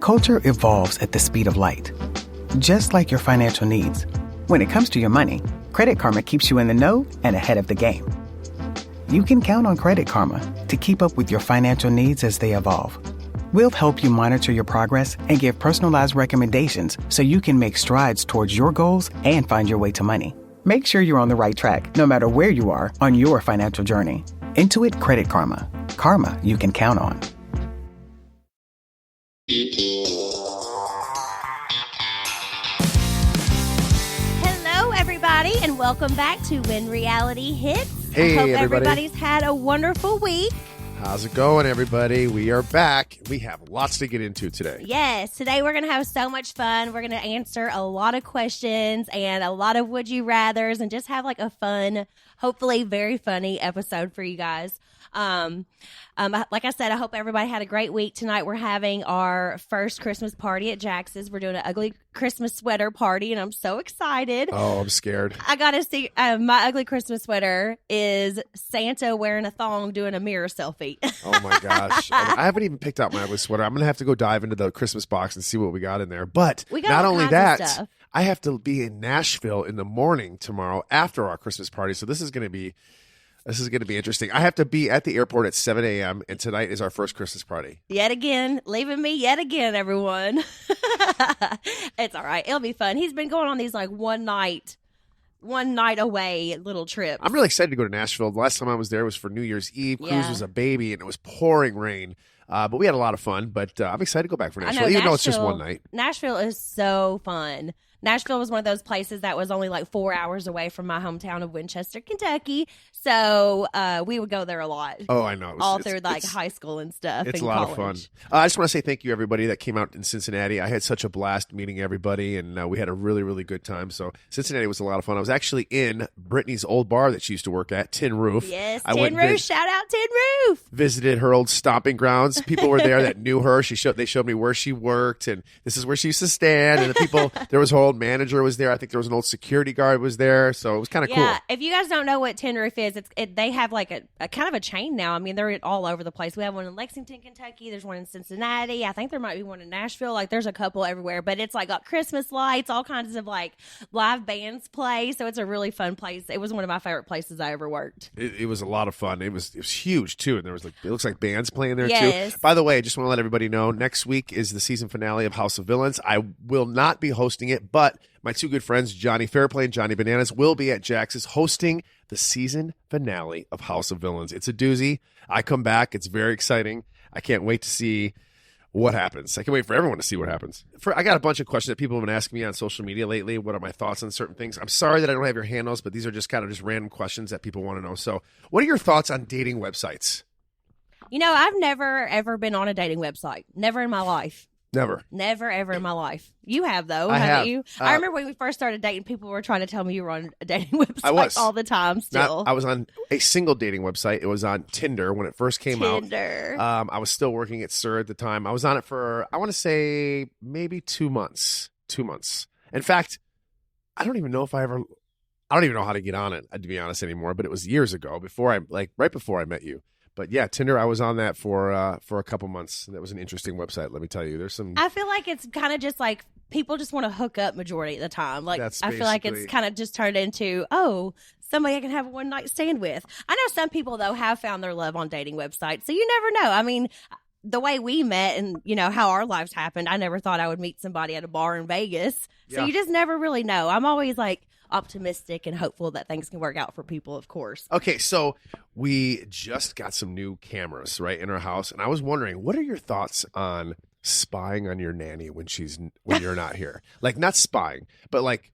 Culture evolves at the speed of light, just like your financial needs. When it comes to your money, Credit Karma keeps you in the know and ahead of the game. You can count on Credit Karma to keep up with your financial needs as they evolve. We'll help you monitor your progress and give personalized recommendations so you can make strides towards your goals and find your way to money. Make sure you're on the right track, no matter where you are on your financial journey. Intuit Credit Karma. Karma you can count on. Hello, everybody, and welcome back to When Reality Hits. Hey, I hope everybody. everybody's had a wonderful week. How's it going, everybody? We are back. We have lots to get into today. Yes, today we're going to have so much fun. We're going to answer a lot of questions and a lot of would you rathers and just have like a fun, hopefully very funny episode for you guys. Like I said, I hope everybody had a great week. Tonight we're having our first Christmas party at Jax's. We're doing an ugly Christmas sweater party, and I'm so excited. Oh, I'm scared. I gotta see. My ugly Christmas sweater is Santa wearing a thong doing a mirror selfie. Oh my gosh. I haven't even picked out my ugly sweater. I'm going to have to go dive into the Christmas box and see what we got in there. But We got not all only kinds of that, stuff. I have to be in Nashville in the morning tomorrow after our Christmas party. So this is going to be interesting. I have to be at the airport at 7 a.m. and tonight is our first Christmas party. Yet again, leaving me yet again, everyone. It's all right. It'll be fun. He's been going on these like one night away little trips. I'm really excited to go to Nashville. The last time I was there was for New Year's Eve. Cruz Yeah. was a baby, and it was pouring rain. But we had a lot of fun. But I'm excited to go back for I Nashville, know, even though it's just one night. Nashville is so fun. Nashville was one of those places that was only like 4 hours away from my hometown of Winchester, Kentucky. So we would go there a lot. Oh, I know. All through like high school and stuff. It's and a lot college. of fun. I just want to say thank you, everybody that came out in Cincinnati. I had such a blast meeting everybody, and we had a really, really good time. So Cincinnati was a lot of fun. I was actually in Brittany's old bar that she used to work at, Tin Roof. Yes, I Tin went Roof. Shout out Tin Roof. visited her old stomping grounds. People were there that knew her. They showed me where she worked, and this is where she used to stand. And the people, there was her old manager was there. I think there was an old security guard was there. So it was kind of cool. Yeah, if you guys don't know what Tin Roof is, they have like a kind of a chain now. I mean, they're all over the place. We have one in Lexington, Kentucky. There's one in Cincinnati. I think there might be one in Nashville. Like, there's a couple everywhere. But it's like got Christmas lights, all kinds of like live bands play. So it's a really fun place. It was one of my favorite places I ever worked. It was a lot of fun. It was huge too, and there was like it looks like bands playing there Yes. too. By the way, I just want to let everybody know next week is the season finale of House of Villains. I will not be hosting it, but my two good friends Johnny Fairplay and Johnny Bananas will be at Jax's hosting the season finale of House of Villains. It's a doozy. I come back. It's very exciting. I can't wait to see what happens. I can't wait for everyone to see what happens. I got a bunch of questions that people have been asking me on social media lately. What are my thoughts on certain things? I'm sorry that I don't have your handles, but these are just kind of just random questions that people want to know. So what are your thoughts on dating websites? You know, I've never, ever been on a dating website. Never in my life. Never. Never, ever in my life. You have, though, I haven't have. you? I remember when we first started dating, people were trying to tell me you were on a dating website I was. all the time still. I was on a single dating website. It was on Tinder when it first came out. Tinder. I was still working at SUR at the time. I was on it for, I want to say, maybe 2 months. 2 months. In fact, I don't even know how to get on it, to be honest, anymore. But it was years ago, right before I met you. But yeah, Tinder, I was on that for a couple months. That was an interesting website, let me tell you. There's some. I feel like it's kind of just like people just want to hook up majority of the time. Like, That's I feel like it's basically- kind of just turned into, oh, somebody I can have a one night stand with. I know some people, though, have found their love on dating websites. So you never know. I mean, the way we met and, you know, how our lives happened, I never thought I would meet somebody at a bar in Vegas. So Yeah. you just never really know. I'm always like optimistic and hopeful that things can work out for people, of course. Okay, so we just got some new cameras, right, in our house. And I was wondering, what are your thoughts on spying on your nanny when you're not here? Like, not spying, but like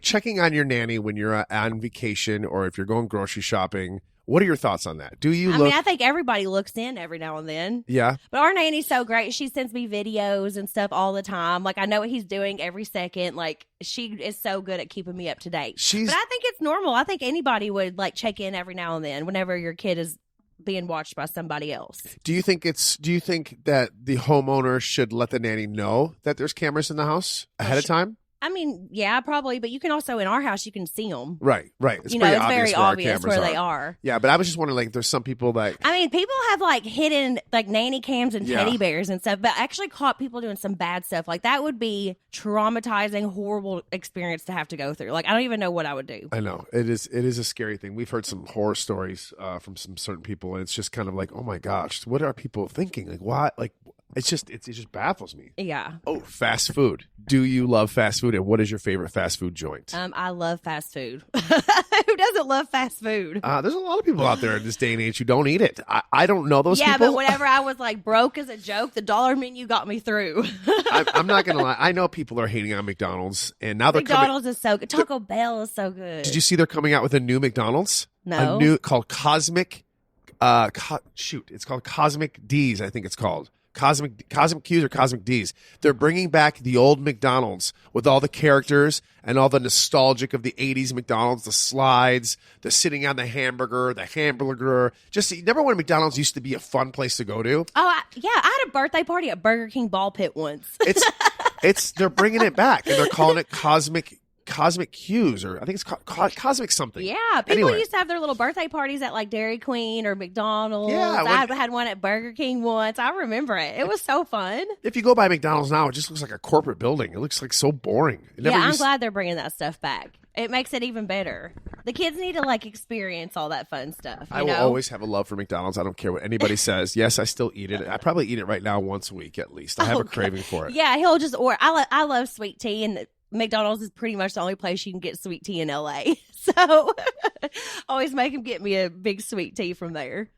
checking on your nanny when you're on vacation or if you're going grocery shopping. What are your thoughts on that? Do you I look? mean, I think everybody looks in every now and then. Yeah. But our nanny's so great. She sends me videos and stuff all the time. Like, I know what he's doing every second. Like, she is so good at keeping me up to date. But I think it's normal. I think anybody would, like, check in every now and then whenever your kid is being watched by somebody else. Do you think that the homeowner should let the nanny know that there's cameras in the house ahead of time? I mean, yeah, probably, but you can also, in our house, you can see them. Right. It's You know, pretty it's very where our obvious cameras where they are. Yeah, but I was just wondering, like, there's some people that... I mean, people have, like, hidden, like, nanny cams and teddy bears and stuff, but actually caught people doing some bad stuff. Like, that would be traumatizing, horrible experience to have to go through. Like, I don't even know what I would do. I know. It is a scary thing. We've heard some horror stories from some certain people, and it's just kind of like, oh, my gosh, what are people thinking? Like, what? Like, it just baffles me. Yeah. Oh, fast food. Do you love fast food, and what is your favorite fast food joint? I love fast food. Who doesn't love fast food? There's a lot of people out there in this day and age who don't eat it. I don't know those people. Yeah, but whenever I was like broke as a joke, the dollar menu got me through. I'm not gonna lie. I know people are hating on McDonald's, and now McDonald's is so good. Taco Bell is so good. Did you see they're coming out with a new McDonald's? No. A new called Cosmic. It's called Cosmic D's. I think it's called. Cosmic Q's or Cosmic D's. They're bringing back the old McDonald's with all the characters and all the nostalgic of the 80s McDonald's, the slides, the sitting on the hamburger. Just remember when McDonald's used to be a fun place to go to? Oh, yeah. I had a birthday party at Burger King ball pit once. They're bringing it back, and they're calling it Cosmic Q's, or I think it's Cosmic something. Yeah, people used to have their little birthday parties at like Dairy Queen or McDonald's. Yeah, I had one at Burger King once. I remember it. It was so fun. If you go by McDonald's now, it just looks like a corporate building. It looks like so boring. I'm glad they're bringing that stuff back. It makes it even better. The kids need to like experience all that fun stuff. I will always have a love for McDonald's. I don't care what anybody says. Yes, I still eat it. I probably eat it right now once a week at least. I have a craving for it. Yeah, he'll just order. I love sweet tea, and McDonald's is pretty much the only place you can get sweet tea in LA. So always make him get me a big sweet tea from there.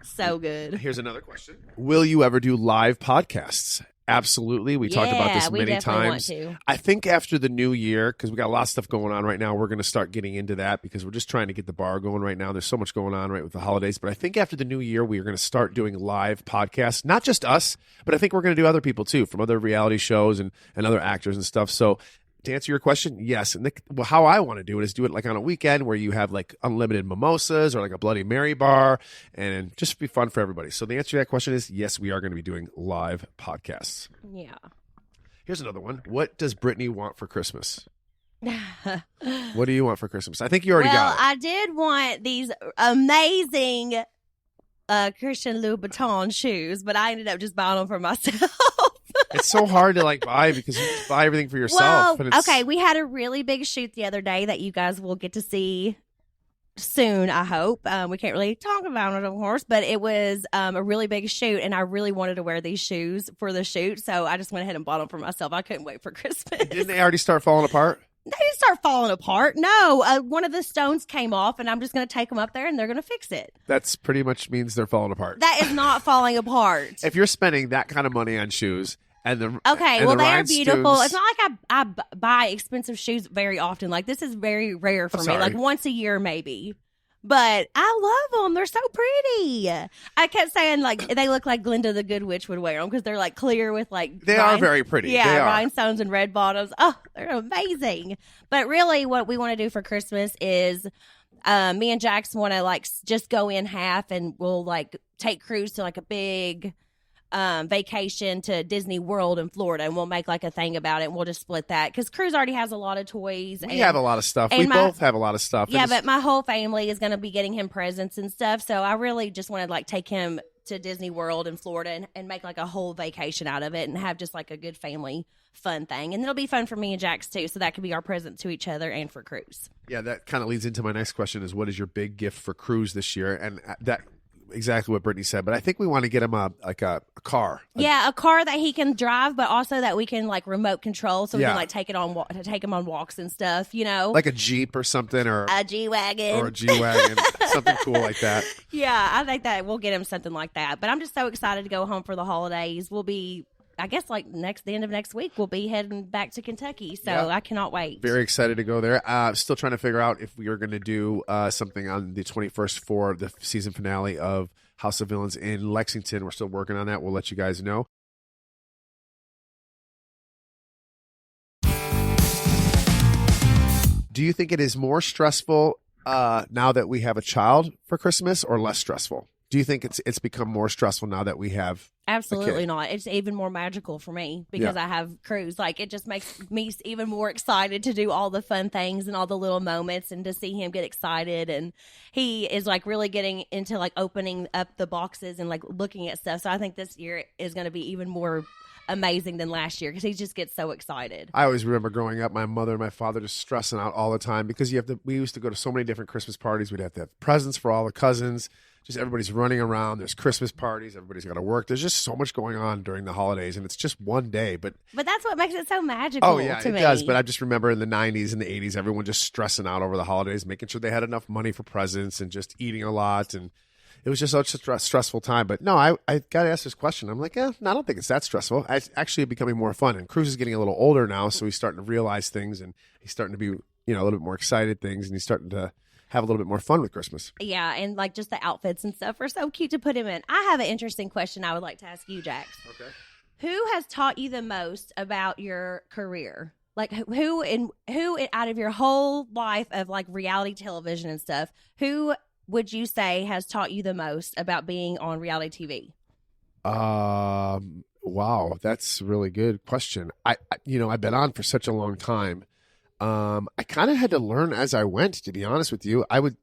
So good. Here's another question. Will you ever do live podcasts? Absolutely. We talked about this many times. Want to. I think after the new year, because we got a lot of stuff going on right now, we're going to start getting into that because we're just trying to get the bar going right now. There's so much going on right with the holidays. But I think after the new year, we are going to start doing live podcasts. Not just us, but I think we're going to do other people too, from other reality shows and other actors and stuff. So to answer your question, yes. And how I want to do it is do it like on a weekend where you have like unlimited mimosas or like a Bloody Mary bar and just be fun for everybody. So the answer to that question is yes, we are going to be doing live podcasts. Yeah. Here's another one. What does Brittany want for Christmas? What do you want for Christmas? I think you already got it. I did want these amazing Christian Louboutin shoes, but I ended up just buying them for myself. It's so hard to like buy because you just buy everything for yourself. Well, okay, we had a really big shoot the other day that you guys will get to see soon, I hope. We can't really talk about it, of course, but it was a really big shoot, and I really wanted to wear these shoes for the shoot, so I just went ahead and bought them for myself. I couldn't wait for Christmas. Didn't they already start falling apart? They didn't start falling apart. No, one of the stones came off, and I'm just going to take them up there, and they're going to fix it. That's pretty much means they're falling apart. That is not falling apart. If you're spending that kind of money on shoes, they are beautiful. It's not like I buy expensive shoes very often. Like, this is very rare for me. Like, once a year maybe. But I love them. They're so pretty. I kept saying, like, they look like Glinda the Good Witch would wear them because they're, like, clear with, like... They are very pretty. Yeah, rhinestones and red bottoms. Oh, they're amazing. But really, what we want to do for Christmas is me and Jax want to, like, just go in half, and we'll, like, take Cruz to, like, a big... vacation to Disney World in Florida, and we'll make like a thing about it, and we'll just split that because Cruz already has a lot of toys. We have a lot of stuff. We both have a lot of stuff. Yeah, but my whole family is going to be getting him presents and stuff, so I really just want to like take him to Disney World in Florida and make like a whole vacation out of it and have just like a good family fun thing. And it'll be fun for me and Jax too, so that could be our present to each other and for Cruz. Yeah, that kind of leads into my next question is what is your big gift for Cruz this year? And that exactly what Brittany said, but I think we want to get him a car. A car that he can drive, but also that we can like remote control, so we can like take him on walks and stuff. You know, like a Jeep or something, or a G-Wagon, something cool like that. Yeah, I think that we'll get him something like that. But I'm just so excited to go home for the holidays. We'll be, I guess, like the end of next week, we'll be heading back to Kentucky. So I cannot wait. Very excited to go there. Still trying to figure out if we are going to do something on the 21st for the season finale of House of Villains in Lexington. We're still working on that. We'll let you guys know. Do you think it is more stressful now that we have a child for Christmas or less stressful? Do you think it's become more stressful now that we have? Absolutely not. It's even more magical for me because I have Cruz. Like, it just makes me even more excited to do all the fun things and all the little moments and to see him get excited. And he is like really getting into like opening up the boxes and like looking at stuff. So I think this year is going to be even more amazing than last year because he just gets so excited. I always remember growing up, my mother and my father just stressing out all the time because we used to go to so many different Christmas parties. We'd have to have presents for all the cousins. Just everybody's running around. There's Christmas parties. Everybody's got to work. There's just so much going on during the holidays, and it's just one day. But that's what makes it so magical. Oh yeah, to it me. does. But I just remember in the '90s and the '80s, everyone just stressing out over the holidays, making sure they had enough money for presents, and just eating a lot. And it was just such a stressful time. But no, I got to ask this question. I'm like, no, I don't think it's that stressful. It's actually becoming more fun. And Cruz is getting a little older now, so he's starting to realize things, and he's starting to be a little bit more excited things, and he's starting to have a little bit more fun with Christmas. Yeah, and like just the outfits and stuff are so cute to put him in. I have an interesting question I would like to ask you, Jax. Okay. Who has taught you the most about your career? Like who out of your whole life of like reality television and stuff, who would you say has taught you the most about being on reality TV? Wow, that's a really good question. I've been on for such a long time. I kind of had to learn as I went, to be honest with you. I would,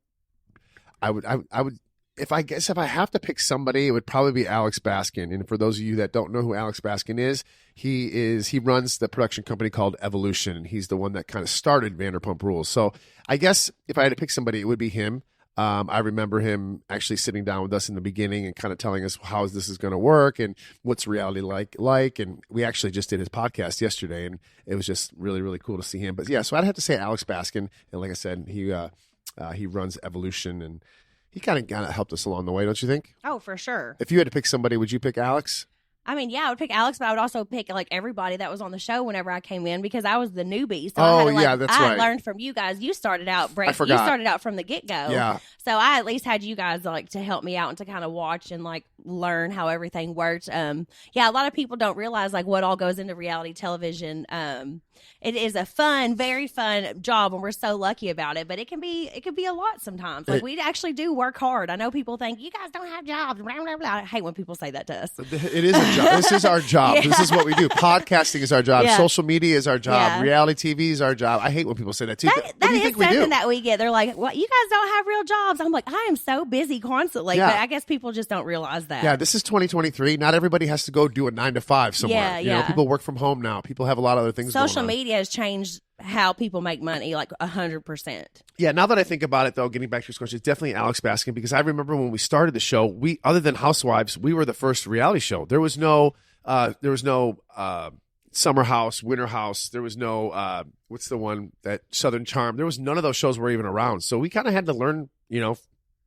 if I have to pick somebody, it would probably be Alex Baskin. And for those of you that don't know who Alex Baskin is, he runs the production company called Evolution, and he's the one that kind of started Vanderpump Rules. So I guess if I had to pick somebody, it would be him. I remember him actually sitting down with us in the beginning and kind of telling us how this is going to work and what's reality like. And we actually just did his podcast yesterday, and it was just really, really cool to see him. But yeah, so I'd have to say Alex Baskin. And like I said, he runs Evolution, and he kind of helped us along the way, don't you think? Oh, for sure. If you had to pick somebody, would you pick Alex? I mean, yeah, I would pick Alex, but I would also pick like everybody that was on the show whenever I came in because I was the newbie. So I learned from you guys. You started out, I forgot. You started out from the get go. Yeah. So I at least had you guys like to help me out and to kind of watch and like learn how everything worked. A lot of people don't realize like what all goes into reality television. It is a very fun job, and we're so lucky about it. But it can be a lot sometimes. Like we actually do work hard. I know people think you guys don't have jobs. Blah, blah, blah. I hate when people say that to us. It is a job. This is our job. Yeah. This is what we do. Podcasting is our job. Yeah. Social media is our job. Yeah. Reality TV is our job. I hate when people say that too. That is something that we get. They're like, "Well, you guys don't have real jobs." I'm like, I am so busy constantly, but I guess people just don't realize that. Yeah, this is 2023. Not everybody has to go do a 9 to 5 somewhere. Yeah, you know, people work from home now. People have a lot of other things. Social media has changed how people make money, like 100%. Yeah, now that I think about it, though, getting back to your question, it's definitely Alex Baskin, because I remember when we started the show, other than Housewives, we were the first reality show. There was no Summer House, Winter House. There was no what's the one, that Southern Charm. There was none of those shows were even around. So we kind of had to learn,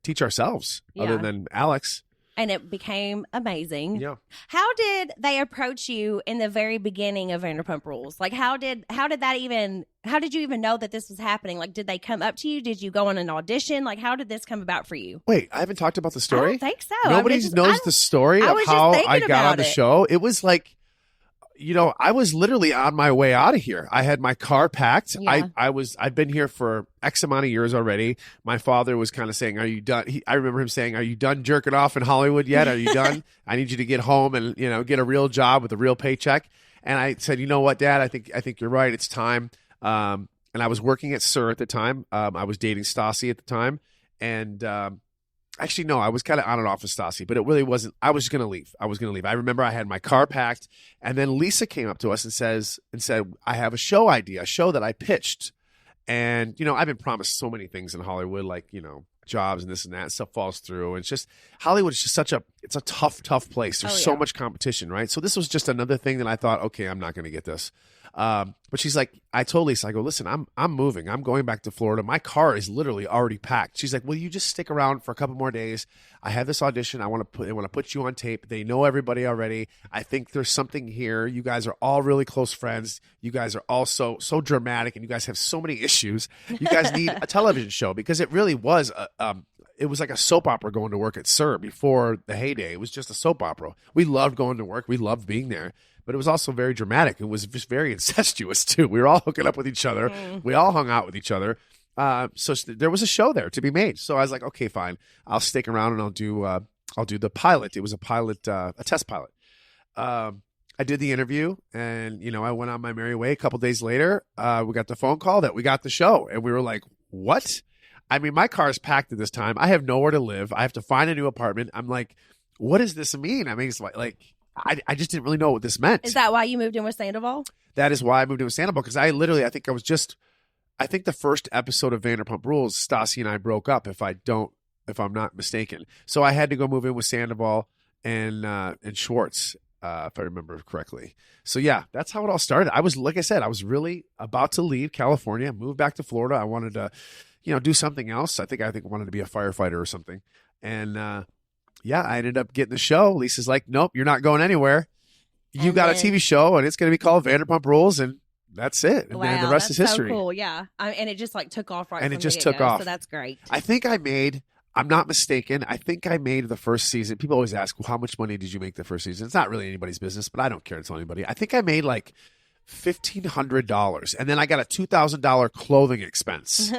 teach ourselves, other than Alex. And it became amazing. Yeah. How did they approach you in the very beginning of Vanderpump Rules? Like, how did you even know that this was happening? Like, did they come up to you? Did you go on an audition? Like, how did this come about for you? Wait, I haven't talked about the story? I don't think so. Nobody knows the story of how I got on the show. It was like, I was literally on my way out of here. I had my car packed. Yeah. I've been here for X amount of years already. My father was kind of saying, "Are you done?" I remember him saying, "Are you done jerking off in Hollywood yet? Are you done? I need you to get home and, get a real job with a real paycheck." And I said, "You know what, Dad? I think you're right. It's time." And I was working at SUR at the time. I was dating Stassi at the time. And, actually, no, I was kind of on and off with Stassi, but it really wasn't. I was going to leave. I remember I had my car packed, and then Lisa came up to us and said, "I have a show idea, a show that I pitched." And, I've been promised so many things in Hollywood, like, jobs and this and that. Stuff falls through. And it's just, Hollywood is just it's a tough place. There's so much competition, right? So this was just another thing that I thought, okay, I'm not going to get this. But she's like, I told Lisa, I go, "Listen, I'm moving. I'm going back to Florida. My car is literally already packed." She's like, "Will you just stick around for a couple more days? I have this audition. I want to put you on tape. They know everybody already. I think there's something here. You guys are all really close friends. You guys are all so dramatic, and you guys have so many issues. You guys need a television show," because it really was it was like a soap opera going to work at SUR before the heyday. It was just a soap opera. We loved going to work. We loved being there. But it was also very dramatic. It was just very incestuous, too. We were all hooking up with each other. We all hung out with each other. So there was a show there to be made. So I was like, okay, fine. I'll stick around and I'll do the pilot. It was a pilot, a test pilot. I did the interview, and I went on my merry way. A couple days later, we got the phone call that we got the show, and we were like, "What?" I mean, my car is packed at this time. I have nowhere to live. I have to find a new apartment. I'm like, "What does this mean?" I mean, it's like I just didn't really know what this meant. Is that why you moved in with Sandoval? That is why I moved in with Sandoval, because I think the first episode of Vanderpump Rules, Stassi and I broke up. If I'm not mistaken, so I had to go move in with Sandoval and Schwartz. If I remember correctly. So yeah, that's how it all started. Like I said, I was really about to leave California, move back to Florida. I wanted to, do something else. I think I wanted to be a firefighter or something. And I ended up getting the show. Lisa's like, "Nope, you're not going anywhere. You got a TV show, and it's going to be called Vanderpump Rules." And that's it. And then the rest is history. So cool. Yeah. And it just took off right and from it just the took get-go, off. So that's great. I'm not mistaken, I think I made the first season. People always ask, well, how much money did you make the first season? It's not really anybody's business, but I don't care to tell anybody. I think I made like $1,500. And then I got a $2,000 clothing expense.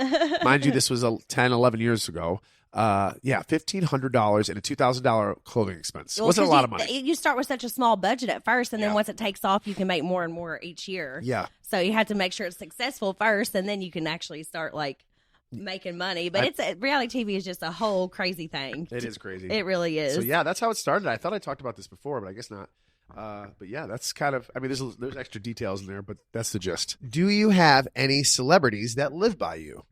Mind you, this was 10, 11 years ago. $1,500 and a $2,000 clothing expense. It wasn't a lot of money. You start with such a small budget at first, and then once it takes off, you can make more and more each year. Yeah. So you have to make sure it's successful first, and then you can actually start making money. But reality TV is just a whole crazy thing. It is crazy. It really is. So yeah, that's how it started. I thought I talked about this before, but I guess not. But yeah, that's kind of, there's extra details in there, but that's the gist. Do you have any celebrities that live by you?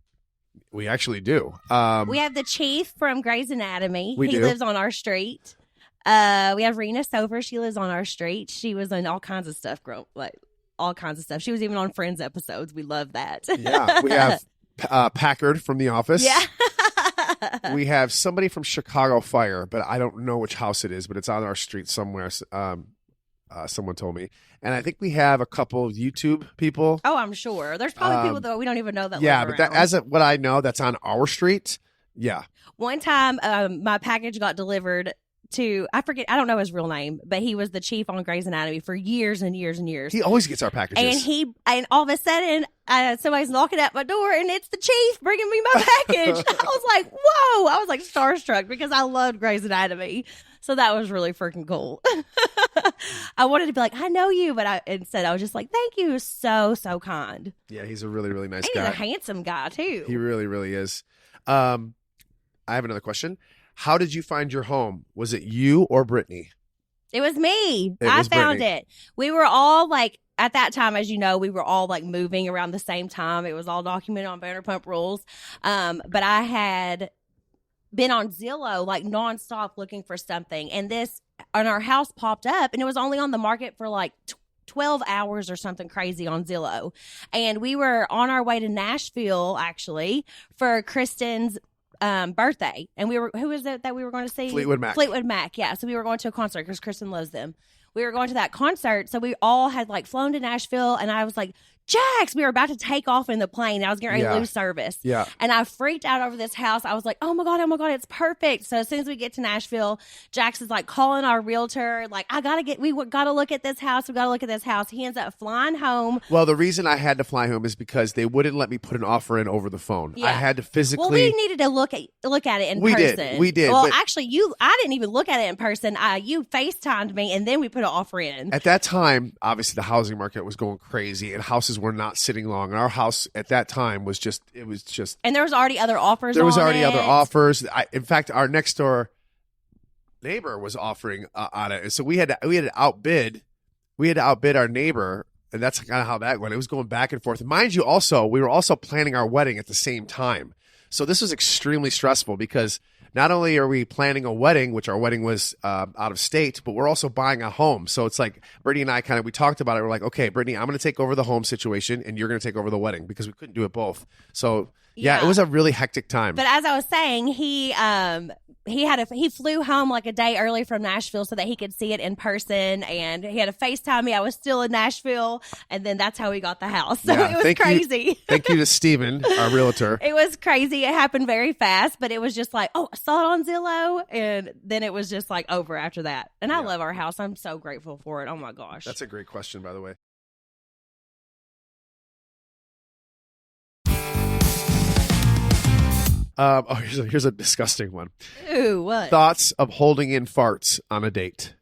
We actually do. We have the Chief from Grey's Anatomy. He do. lives on our street. We have Rena Sofer. She lives on our street. She was in all kinds of stuff, all kinds of stuff. She was even on Friends episodes. We love that. Yeah, we have Packard from The Office. Yeah. We have somebody from Chicago Fire, but I don't know which house it is, but it's on our street somewhere. Someone told me. And I think we have a couple of YouTube people. Oh, I'm sure. There's probably people that we don't even know that yeah, live but around. what I know, that's on our street. Yeah. One time, my package got delivered to, I don't know his real name, but he was the chief on Grey's Anatomy for years and years and years. He always gets our packages. And all of a sudden, somebody's knocking at my door, and it's the chief bringing me my package. I was like, whoa! I was like starstruck because I loved Grey's Anatomy. So that was really freaking cool. I wanted to be like, I know you, but instead I was just like, thank you, so kind. Yeah, he's a really, really nice guy. He's a handsome guy too. He really, really is. I have another question. How did you find your home? Was it you or Brittany? It was me. I found it. We were all at that time, as you know, we were all moving around the same time. It was all documented on Vanderpump Rules. But I had been on Zillow nonstop looking for something, and this on our house popped up, and it was only on the market for 12 hours or something crazy on Zillow. And we were on our way to Nashville actually for Kristen's birthday, and who was it that we were going to see? Fleetwood Mac. Yeah, so we were going to a concert because Kristen loves them. We were going to that concert, so we all had flown to Nashville, and I was like, Jax, we were about to take off in the plane. I was getting ready to lose service. Yeah. And I freaked out over this house. I was like, oh my God, it's perfect. So as soon as we get to Nashville, Jax is calling our realtor, we got to look at this house. We got to look at this house. He ends up flying home. Well, the reason I had to fly home is because they wouldn't let me put an offer in over the phone. Yeah. I had to physically. Well, we needed to look at it in person. We did. Well, actually, I didn't even look at it in person. You FaceTimed me, and then we put an offer in. At that time, obviously, the housing market was going crazy, and houses were not sitting long. And our house at that time was just. And there was already other offers. Other offers. In fact, our next door neighbor was offering on it, so we had to outbid. We had to outbid our neighbor, and that's kind of how that went. It was going back and forth. And mind you, we were also planning our wedding at the same time. So this was extremely stressful because not only are we planning a wedding, which our wedding was out of state, but we're also buying a home. So it's Brittany and I we talked about it. We're like, okay, Brittany, I'm going to take over the home situation and you're going to take over the wedding because we couldn't do it both. So yeah, it was a really hectic time. But as I was saying, he flew home a day early from Nashville so that he could see it in person, and he had to FaceTime me. I was still in Nashville, and then that's how we got the house. So it was crazy. Thank you to Steven, our realtor. It was crazy. It happened very fast, but it was just I saw it on Zillow, and then it was just over after that. And I love our house. I'm so grateful for it. Oh my gosh. That's a great question, by the way. Here's a disgusting one. Ooh, what? Thoughts of holding in farts on a date.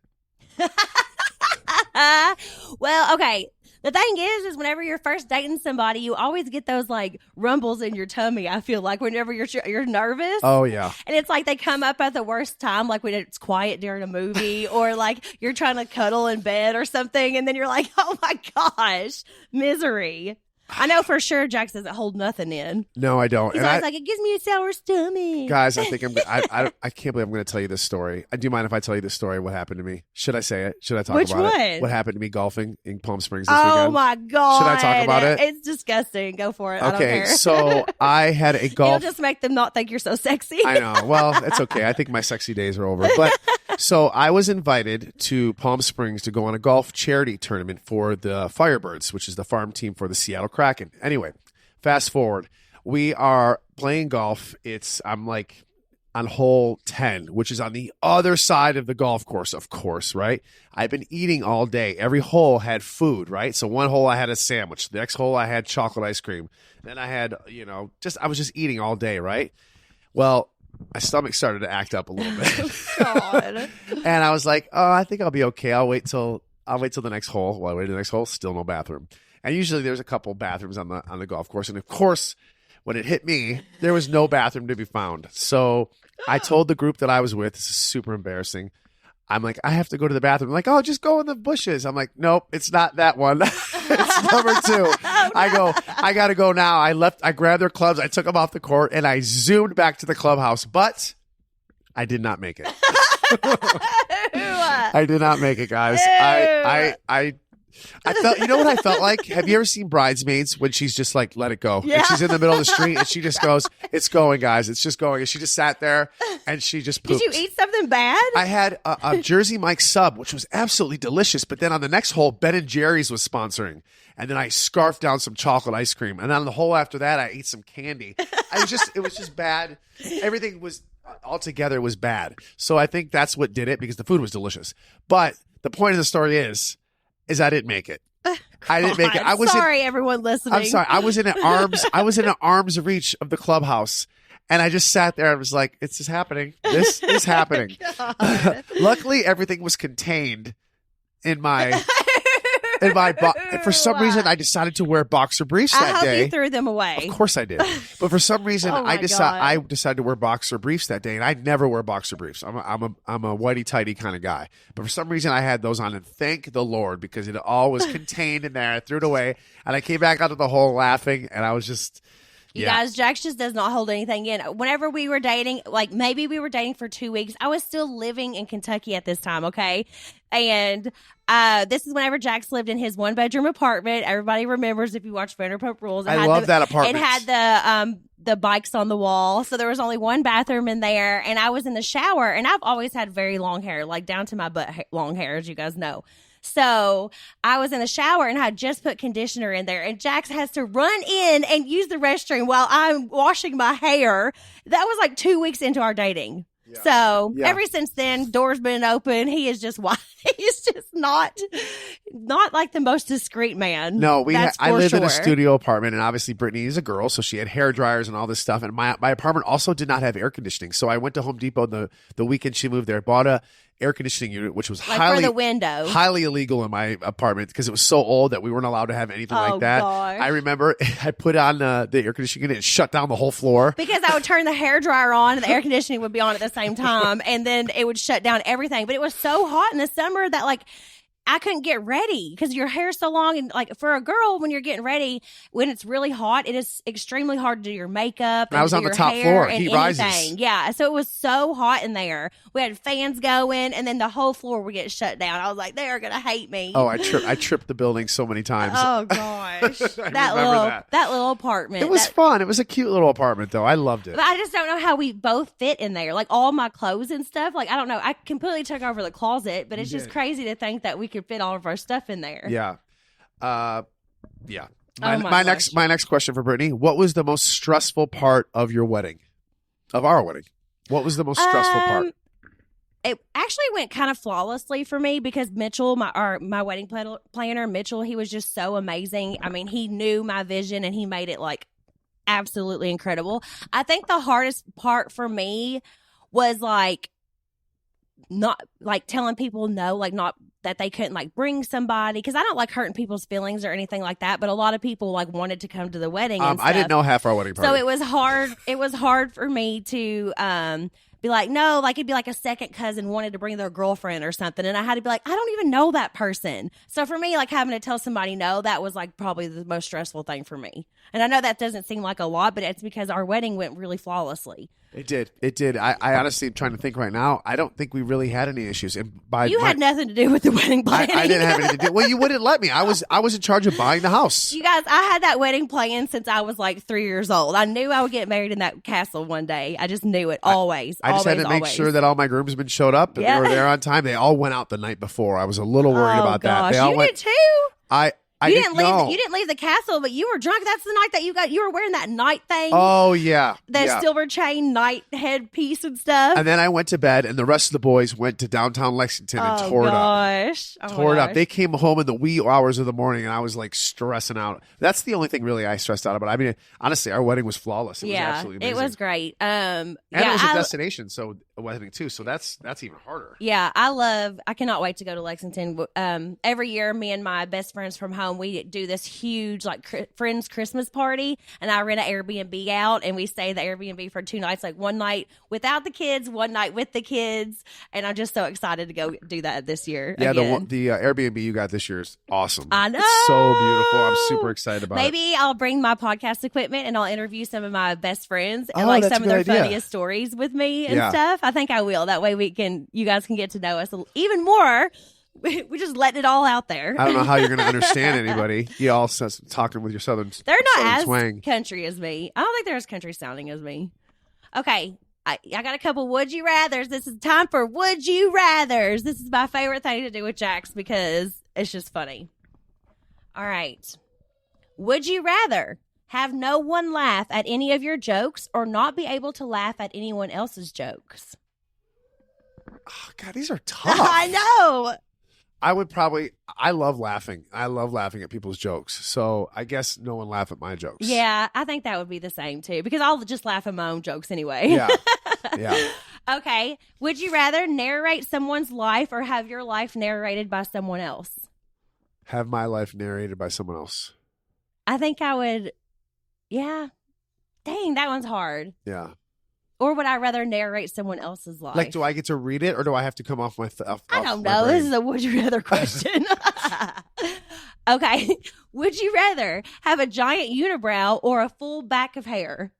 Well, okay. The thing is whenever you're first dating somebody, you always get those like rumbles in your tummy. I feel like whenever you're nervous. Oh yeah. And it's like they come up at the worst time, like when it's quiet during a movie or like you're trying to cuddle in bed or something. And then you're like, oh my gosh, misery. I know for sure Jax doesn't hold nothing in. No, I don't. He's always like, it gives me a sour stomach. Guys, I think I can't believe I'm going to tell you this story. Do you mind if I tell you this story? What happened to me? Should I say it? Should I talk Which about one? it? What happened to me golfing in Palm Springs this weekend? Oh my God. Should I talk about it? It's disgusting. Go for it. I don't Okay, care. so I had a golf. It'll just make them not think you're so sexy. I know. Well, it's okay. I think my sexy days are over. But so I was invited to Palm Springs to go on a golf charity tournament for the Firebirds, which is the farm team for the Seattle Kraken. Anyway, fast forward. We are playing golf. I'm like on hole 10, which is on the other side of the golf course, of course, right? I've been eating all day. Every hole had food, right? So one hole I had a sandwich. The next hole I had chocolate ice cream. Then I had, I was just eating all day, right? Well, my stomach started to act up a little bit. God. And I was like, oh, I think I'll be okay. I'll wait till the next hole. Well, I waited till the next hole, still no bathroom. And usually there's a couple bathrooms on the golf course. And of course, when it hit me, there was no bathroom to be found. So I told the group that I was with, this is super embarrassing. I'm like, I have to go to the bathroom. I'm like, oh, just go in the bushes. I'm like, nope, it's not that one. It's number 2. Oh, no. I go, I got to go now. I grabbed their clubs. I took them off the court and I zoomed back to the clubhouse, but I did not make it. I did not make it, guys. I felt, you know what I felt like? Have you ever seen Bridesmaids when she's just like, let it go? Yeah. And she's in the middle of the street and she just goes, it's going, guys. It's just going. And she just sat there and she just pooped. Did you eat something bad? I had a Jersey Mike sub, which was absolutely delicious. But then on the next hole, Ben & Jerry's was sponsoring. And then I scarfed down some chocolate ice cream. And then on the hole after that, I ate some candy. It was just bad. Everything was altogether was bad. So I think that's what did it because the food was delicious. But the point of the story is I didn't make it. I didn't make it. I was sorry, everyone listening. I'm sorry. I was in an arm's reach of the clubhouse, and I just sat there and was like, "It's just happening. This is happening." Luckily, everything was contained in my. For some reason, I decided to wear boxer briefs that day. I hope you threw them away. Of course I did. But for some reason, I decided to wear boxer briefs that day, and I never wear boxer briefs. I'm a whitey-tighty kind of guy. But for some reason, I had those on, and thank the Lord, because it all was contained in there. I threw it away, and I came back out of the hole laughing, and I was just... You guys, Jax just does not hold anything in. Whenever we were dating, like maybe we were dating for 2 weeks, I was still living in Kentucky at this time, okay? And this is whenever Jax lived in his 1-bedroom apartment. Everybody remembers if you watch Vanderpump Rules. I love that apartment. It had the bikes on the wall, so there was only one bathroom in there, and I was in the shower, and I've always had very long hair, like down to my butt long hair, as you guys know. So I was in the shower and I had just put conditioner in there, and Jax has to run in and use the restroom while I'm washing my hair. That was like 2 weeks into our dating. Yeah. So ever since then, doors been open. He is just he's just not like the most discreet man. No, I lived in a studio apartment, and obviously Brittany is a girl, so she had hair dryers and all this stuff. And my apartment also did not have air conditioning, so I went to Home Depot the weekend she moved there, bought a air conditioning unit, which was for the window. Highly illegal in my apartment because it was so old that we weren't allowed to have anything like that. Gosh. I remember I put on the air conditioning unit and shut down the whole floor. Because I would turn the hair dryer on and the air conditioning would be on at the same time, and then it would shut down everything. But it was so hot in the summer that like I couldn't get ready because your hair's so long. And like for a girl, when you're getting ready, when it's really hot, it is extremely hard to do your makeup. And I was on the top floor. Heat rises. Yeah. So it was so hot in there. We had fans going, and then the whole floor would get shut down. I was like, they are going to hate me. Oh, I tripped the building so many times. Oh, gosh. that little apartment. It was fun. It was a cute little apartment, though. I loved it. But I just don't know how we both fit in there. Like all my clothes and stuff. Like, I don't know. I completely took over the closet, but it's just crazy to think that we could fit all of our stuff in there. Yeah. Yeah. My next question for Brittany. What was the most stressful part of your wedding? Of our wedding? What was the most stressful part? It actually went kind of flawlessly for me because Mitchell, my wedding planner, Mitchell, he was just so amazing. I mean, he knew my vision and he made it like absolutely incredible. I think the hardest part for me was like not like telling people no, like not that they couldn't like bring somebody, because I don't like hurting people's feelings or anything like that, but a lot of people like wanted to come to the wedding and stuff. I didn't know half our wedding party. So it was hard for me to be like, no, like it'd be like a second cousin wanted to bring their girlfriend or something, and I had to be like, I don't even know that person. So for me, like having to tell somebody no, that was like probably the most stressful thing for me. And I know that doesn't seem like a lot, but it's because our wedding went really flawlessly. It did. I honestly am trying to think right now. I don't think we really had any issues. And you had nothing to do with the wedding planning. I didn't have anything to do. Well, you wouldn't let me. I was in charge of buying the house. You guys, I had that wedding planned since I was like 3 years old. I knew I would get married in that castle one day. I just knew it always. I just had to make sure that all my groomsmen showed up and they were there on time. They all went out the night before. I was a little worried about that. They all did too. You didn't leave the castle, but you were drunk. That's the night that you were wearing that night thing. Oh yeah, that silver chain night headpiece and stuff. And then I went to bed, and the rest of the boys went to downtown Lexington and tore it up. Tore it up. They came home in the wee hours of the morning, and I was like stressing out. That's the only thing really I stressed out about. I mean, honestly, our wedding was flawless. It was absolutely amazing. It was great. And it was a destination, so a wedding too. So that's even harder. Yeah, I cannot wait to go to Lexington. Every year, me and my best friends from home, we do this huge like friends Christmas party, and I rent an Airbnb out, and we stay at the Airbnb for 2 nights, like one night without the kids, one night with the kids, and I'm just so excited to go do that this year. Yeah, the Airbnb you got this year is awesome. I know, it's so beautiful. I'm super excited about it. Maybe I'll bring my podcast equipment and I'll interview some of my best friends and like some of their funniest stories with me and stuff. I think I will. That way you guys can get to know us even more. We're just letting it all out there. I don't know how you're going to understand anybody. You all talking with your southern. They're not as twang. Country as me. I don't think they're as country sounding as me. Okay, I got a couple would you rathers. This is time for would you rathers. This is my favorite thing to do with Jax because it's just funny. All right, would you rather have no one laugh at any of your jokes or not be able to laugh at anyone else's jokes? Oh, God, these are tough. I know. I love laughing. I love laughing at people's jokes. So I guess no one laugh at my jokes. Yeah, I think that would be the same too, because I'll just laugh at my own jokes anyway. Yeah. Yeah. Okay. Would you rather narrate someone's life or have your life narrated by someone else? Have my life narrated by someone else. I think I would. Yeah. Dang, that one's hard. Yeah. Or would I rather narrate someone else's life? Like, do I get to read it or do I have to come off my I don't know. This is a would you rather question. Okay. Would you rather have a giant unibrow or a full back of hair?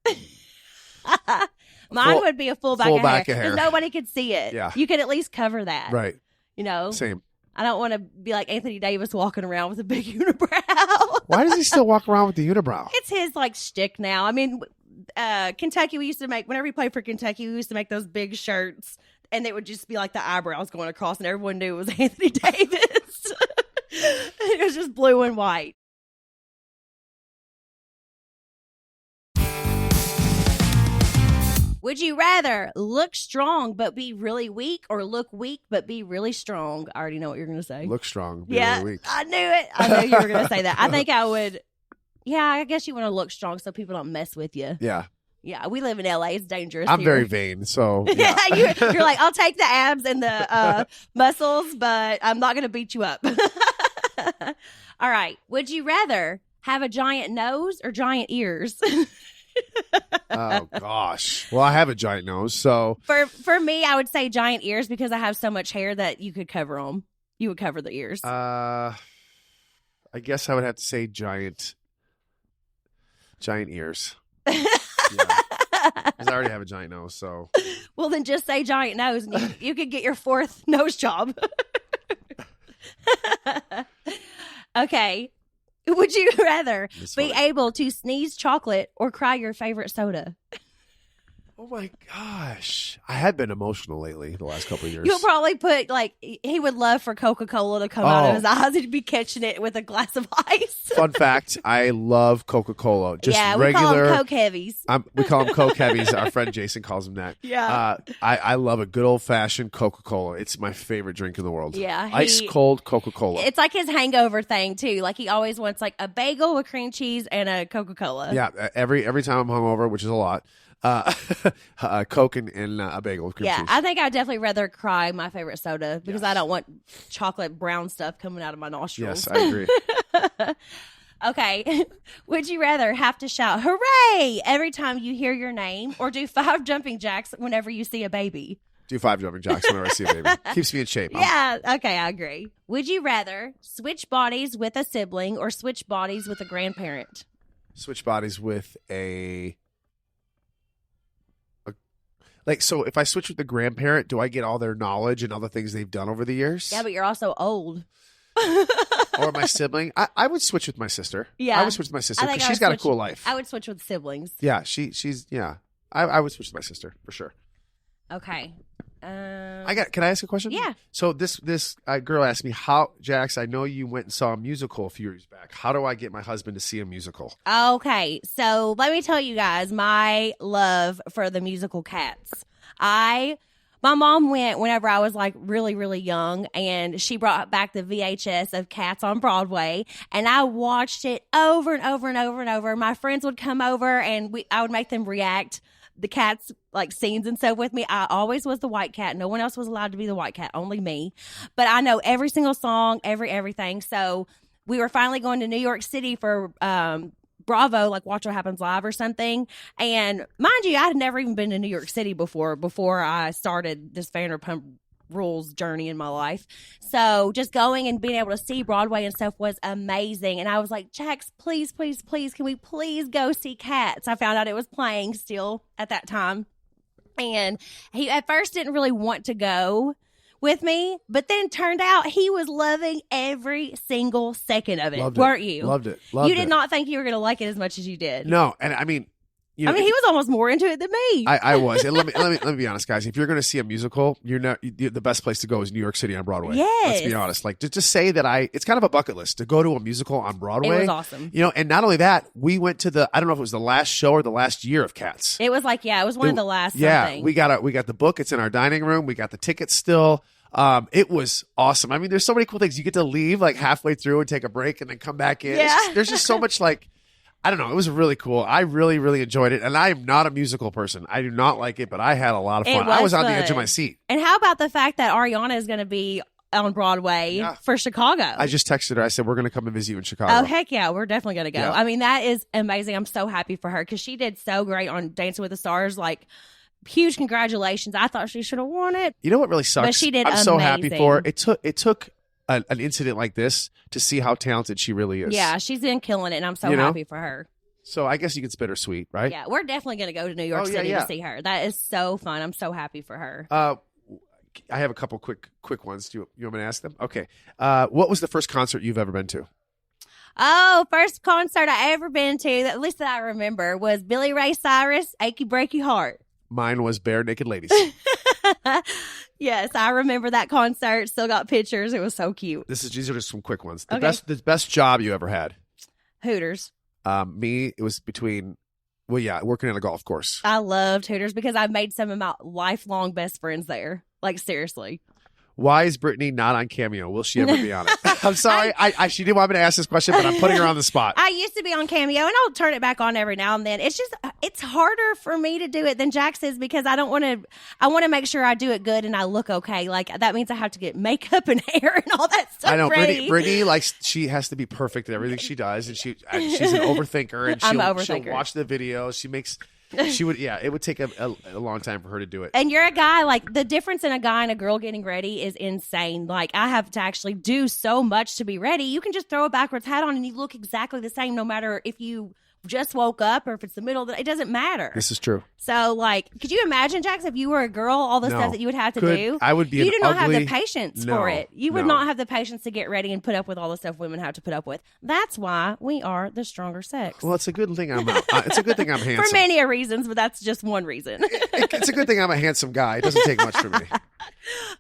Mine would be a full back of hair. Because nobody could see it. Yeah. You could at least cover that. Right. You know? Same. I don't want to be like Anthony Davis walking around with a big unibrow. Why does he still walk around with the unibrow? It's his like shtick now. I mean, Kentucky, we used to make, whenever we played for Kentucky, we used to make those big shirts and they would just be like the eyebrows going across and everyone knew it was Anthony Davis. It was just blue and white. Would you rather look strong but be really weak or look weak but be really strong? I already know what you're going to say. Look strong, be really weak. I knew it. I knew you were going to say that. I think I would. Yeah, I guess you want to look strong so people don't mess with you. Yeah. Yeah, we live in LA. It's dangerous. I'm here. very vain, so yeah. You're like, I'll take the abs and the muscles, but I'm not going to beat you up. All right. Would you rather have a giant nose or giant ears? Oh gosh. Well, I have a giant nose, so for me, I would say giant ears because I have so much hair that you could cover them. You would cover the ears. I guess I would have to say giant ears. Yeah. Because I already have a giant nose, so. Well, then just say giant nose, and you could get your fourth nose job. Okay. Would you rather be able to sneeze chocolate or cry your favorite soda? Oh my gosh. I have been emotional lately the last couple of years. You'll probably put, like, he would love for Coca-Cola to come out of his eyes. He'd be catching it with a glass of ice. Fun fact, I love Coca-Cola. Just we regular. call them Coke Heavies. We call them Coke Heavies. Our friend Jason calls them that. Yeah. I love a good old-fashioned Coca-Cola. It's my favorite drink in the world. Yeah. Ice cold Coca-Cola. It's like his hangover thing, too. Like, he always wants, like, a bagel with cream cheese and a Coca-Cola. Yeah. Every time I'm hungover, which is a lot, Coke and a bagel with cream cheese. I think I'd definitely rather cry my favorite soda because I don't want chocolate brown stuff coming out of my nostrils. Yes, I agree. Okay. Would you rather have to shout hooray every time you hear your name or do 5 jumping jacks whenever you see a baby? Do 5 jumping jacks whenever I see a baby. Keeps me in shape. Yeah. Okay, I agree. Would you rather switch bodies with a sibling or switch bodies with a grandparent? Switch bodies with like, so if I switch with the grandparent, do I get all their knowledge and all the things they've done over the years? Yeah, but you're also old. Or my sibling? I would switch with my sister. Yeah. I would switch with my sister I think because I she's would got a switch- cool life. I would switch with siblings. Yeah, she's I would switch with my sister for sure. Okay. Can I ask a question? Yeah. So this girl asked me, how, Jax, I know you went and saw a musical a few years back. How do I get my husband to see a musical? Okay, so let me tell you guys my love for the musical Cats. My mom went whenever I was like really, really young, and she brought back the VHS of Cats on Broadway, and I watched it over and over and over and over. My friends would come over, and I would make them react the Cats like scenes and stuff with me. I always was the white cat. No one else was allowed to be the white cat, only me. But I know every single song, everything. So we were finally going to New York City for Bravo, like Watch What Happens Live or something. And mind you, I had never even been to New York City before I started this Vanderpump Rules journey in my life. So just going and being able to see Broadway and stuff was amazing. And I was like, Jax, please, can we please go see Cats? I found out it was playing still at that time. And he at first didn't really want to go with me, but then turned out he was loving every single second of it. Weren't you? Loved it. You did not think you were going to like it as much as you did. No, and I mean, he was almost more into it than me. I was. And let me be honest, guys. If you're going to see a musical, the best place to go is New York City on Broadway. Yes. Let's be honest. Like, to say that it's kind of a bucket list to go to a musical on Broadway. It was awesome. And not only that, we went to I don't know if it was the last show or the last year of Cats. It was like, it was one of the last. Yeah, something. we got the book. It's in our dining room. We got the tickets still. It was awesome. I mean, there's so many cool things. You get to leave like halfway through and take a break and then come back in. Yeah. There's just so much like, I don't know. It was really cool. I really, really enjoyed it. And I am not a musical person. I do not like it, but I had a lot of fun. I was on the edge of my seat. And how about the fact that Ariana is going to be on Broadway for Chicago? I just texted her. I said, we're going to come and visit you in Chicago. Oh, heck yeah. We're definitely going to go. Yeah. I mean, that is amazing. I'm so happy for her because she did so great on Dancing with the Stars. Like, huge congratulations. I thought she should have won it. You know what really sucks? But she did I'm so happy amazing. for her. It took an incident like this to see how talented she really is. Yeah, she's been killing it, and I'm so happy for her. So I guess you can spit her sweet, right? Yeah, we're definitely going to go to New York City to see her. That is so fun. I'm so happy for her. I have a couple quick ones. Do you want me to ask them? Okay. What was the first concert you've ever been to? Oh, first concert I ever been to, at least that I remember, was Billy Ray Cyrus, Achy Breaky Heart. Mine was Bare Naked Ladies. Yes, I remember that concert. Still got pictures. It was so cute. These are just some quick ones. The best job you ever had? Hooters. Me, it was between, working at a golf course. I loved Hooters because I made some of my lifelong best friends there. Like, seriously. Why is Brittany not on Cameo? Will she ever be on it? I'm sorry. She didn't want me to ask this question, but I'm putting her on the spot. I used to be on Cameo, and I'll turn it back on every now and then. It's harder for me to do it than Jax is because I want to make sure I do it good and I look okay. Like, that means I have to get makeup and hair and all that stuff I know. ready. Brittany, like, she has to be perfect at everything she does, and she's an overthinker, and she'll watch the videos. It would take a long time for her to do it. And you're a guy, like, the difference in a guy and a girl getting ready is insane. Like, I have to actually do so much to be ready. You can just throw a backwards hat on and you look exactly the same no matter if you just woke up or if it's the middle of the day, it doesn't matter. This is true. So, like, could you imagine, Jax, if you were a girl, all the stuff that you would have to do? I would be You an do not have ugly- the patience No, for it. You would no. not have the patience to get ready and put up with all the stuff women have to put up with. That's why we are the stronger sex. Well, it's a good thing it's a good thing I'm handsome. For many reasons, but that's just one reason. It's a good thing I'm a handsome guy. It doesn't take much for me.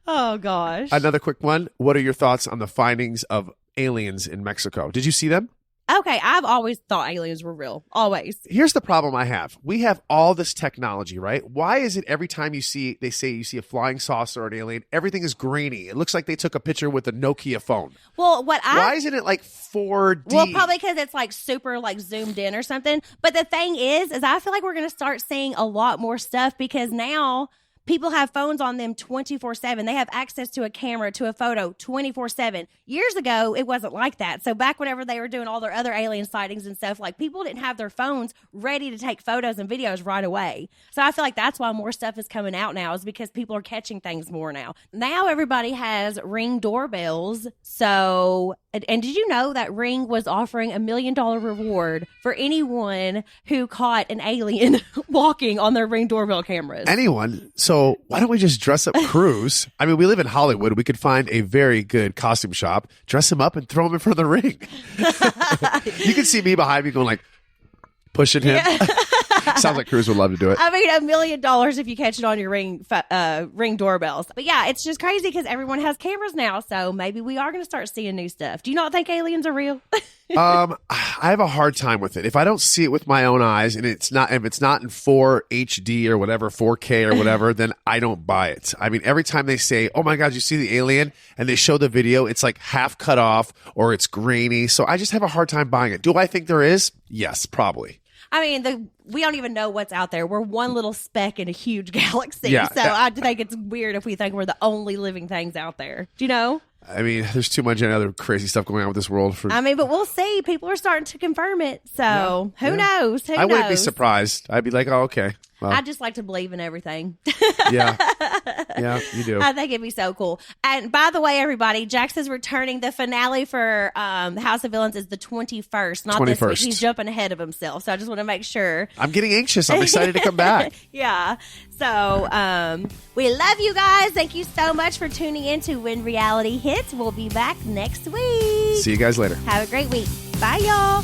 Oh, gosh. Another quick one. What are your thoughts on the findings of aliens in Mexico? Did you see them? Okay, I've always thought aliens were real. Always. Here's the problem I have. We have all this technology, right? Why is it every time they say you see a flying saucer or an alien, everything is grainy? It looks like they took a picture with a Nokia phone. Well, why isn't it like 4D? Well, probably because it's like super like zoomed in or something. But the thing is I feel like we're going to start seeing a lot more stuff because now people have phones on them 24/7. They have access to a camera, to a photo 24/7. Years ago, it wasn't like that. So back whenever they were doing all their other alien sightings and stuff, like people didn't have their phones ready to take photos and videos right away. So I feel like that's why more stuff is coming out now is because people are catching things more now. Now everybody has Ring doorbells. So, and did you know that Ring was offering $1 million reward for anyone who caught an alien walking on their Ring doorbell cameras? Anyone. So why don't we just dress up Cruz? I mean, we live in Hollywood. We could find a very good costume shop, dress him up, and throw him in front of the ring. You can see me behind me going like, pushing him. Yeah. Sounds like Cruz would love to do it. I mean, $1 million if you catch it on your Ring doorbells. But yeah, it's just crazy because everyone has cameras now. So maybe we are going to start seeing new stuff. Do you not think aliens are real? I have a hard time with it. If I don't see it with my own eyes and if it's not in 4 HD or whatever, 4K or whatever, then I don't buy it. I mean, every time they say, oh my God, you see the alien? And they show the video, it's like half cut off or it's grainy. So I just have a hard time buying it. Do I think there is? Yes, probably. I mean, we don't even know what's out there. We're one little speck in a huge galaxy. Yeah, so I think it's weird if we think we're the only living things out there. Do you know? I mean, there's too much other crazy stuff going on with this world. But we'll see. People are starting to confirm it. So who knows? Who knows? I wouldn't be surprised. I'd be like, oh, okay. Well, I just like to believe in everything. Yeah, you do. I think it'd be so cool. And by the way, everybody, Jax is returning. The finale for House of Villains is the 21st, not this week. He's jumping ahead of himself. So I just want to make sure. I'm getting anxious. I'm excited to come back. Yeah. So we love you guys. Thank you so much for tuning in to When Reality Hits. We'll be back next week. See you guys later. Have a great week. Bye, y'all.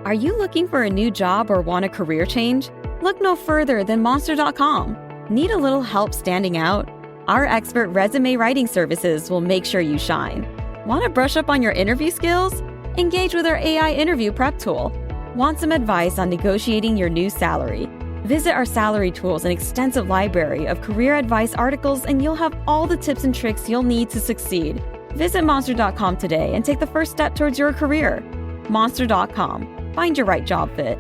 Are you looking for a new job or want a career change? Look no further than Monster.com. Need a little help standing out? Our expert resume writing services will make sure you shine. Want to brush up on your interview skills? Engage with our AI interview prep tool. Want some advice on negotiating your new salary? Visit our salary tools and extensive library of career advice articles, and you'll have all the tips and tricks you'll need to succeed. Visit Monster.com today and take the first step towards your career. Monster.com. Find your right job fit.